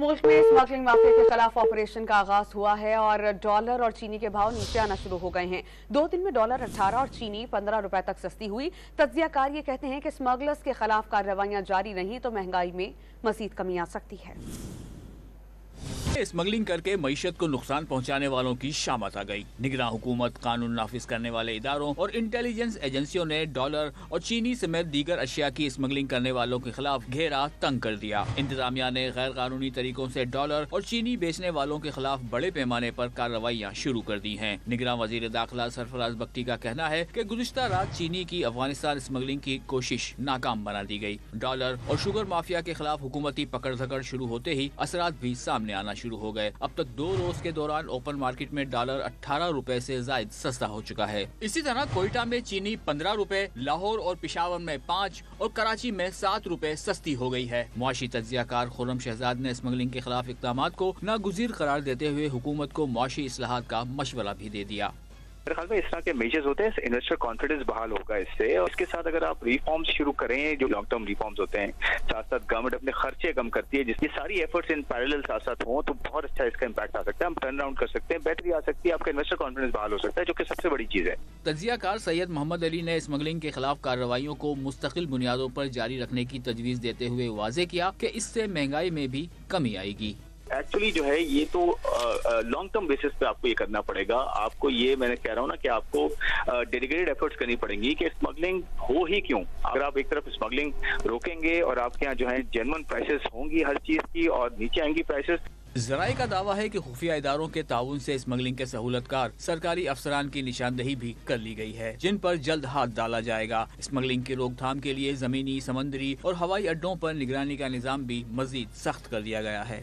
मुल्क में smuggling mafia के खिलाफ ऑपरेशन का आगाज हुआ है और डॉलर और चीनी के भाव नीचे आना शुरू हो गए हैं। 2 दिन में डॉलर 18 और चीनी 15 रुपए तक सस्ती हुई। तज्जियाकार ये कहते हैं कि स्मगलर्स के खिलाफ कार्रवाइयां जारी रहीं तो महंगाई में मजीद कमी आ सकती है। स्मगलिंग करके मईशत को नुकसान पहुंचाने वालों की शामत आ गई। निगरान हुकूमत, कानून नाफिज करने वाले इदारों और इंटेलिजेंस एजेंसियों ने डॉलर और चीनी समेत दीगर अशिया की स्मगलिंग करने वालों के खिलाफ घेरा तंग कर दिया। इंतजामिया ने गैर कानूनी तरीकों से डॉलर और चीनी बेचने वालों के खिलाफ बड़े पैमाने पर कार्रवाइयाँ शुरू कर दी हैं। निगरान वजीर दाखिला सरफराज बख्ती का कहना है कि गुज़िश्ता रात चीनी की अफगानिस्तान स्मगलिंग की कोशिश नाकाम बना दी गई। डॉलर और शुगर माफिया के खिलाफ हुकूमती पकड़ धकड़ शुरू होते ही असरात भी सामने आना शुरू हो गए। अब तक 2 रोज के दौरान ओपन मार्केट में डॉलर 18 रुपए से ज्यादा सस्ता हो चुका है। इसी तरह कोयटा में चीनी 15 रुपए, लाहौर और पेशावर में 5 और कराची में 7 रुपए सस्ती हो गई है। मुआशी तज्जियाकार खुर्रम शहजाद ने स्मगलिंग के खिलाफ इक़दामात को नागुज़ीर करार देते हुए हुकूमत को मुआशी इस्लाहात का मशवरा भी दे दिया। मेरे ख्याल में इस तरह के मेजर्स होते हैं, इन्वेस्टर कॉन्फिडेंस बहाल होगा इससे। और इसके साथ अगर आप रिफॉर्म्स शुरू करें, जो लॉन्ग टर्म रिफॉर्म्स होते हैं, साथ साथ गवर्नमेंट अपने खर्चे कम करती है, जिसकी सारी एफर्ट्स इन पैरेलल साथ साथ हों तो बहुत अच्छा इसका इम्पैक्ट आ सकता है। हम टर्न अराउंड कर सकते हैं, बेहतरी आ सकती है, आपका इन्वेस्टर कॉन्फिडेंस बहाल हो सकता है, जो कि सबसे बड़ी चीज है। तज्जियाकार सैयद मोहम्मद अली ने स्मगलिंग के खिलाफ कार्रवाइयों को मुस्तकिल बुनियादों पर जारी रखने की तजवीज देते हुए वाज़ेह किया कि इससे महंगाई में भी कमी आएगी। एक्चुअली जो है ये तो लॉन्ग टर्म बेसिस पे आपको ये करना पड़ेगा। आपको ये मैंने कह रहा हूँ ना कि आपको डेडिकेटेड एफर्ट्स करनी पड़ेंगी कि स्मगलिंग हो ही क्यों। अगर आप एक तरफ स्मगलिंग रोकेंगे और आपके यहाँ जो है जेन्युइन प्राइसेस होंगी हर चीज की और नीचे आएंगी प्राइसेस। ज़राए का दावा है कि खुफिया इदारों के ताउन से स्मगलिंग के सहूलतकार सरकारी अफसरान की निशानदेही भी कर ली गई है, जिन पर जल्द हाथ डाला जाएगा। स्मगलिंग की रोकथाम के लिए जमीनी, समंदरी और हवाई अड्डों पर निगरानी का निजाम भी मजीद सख्त कर दिया गया है।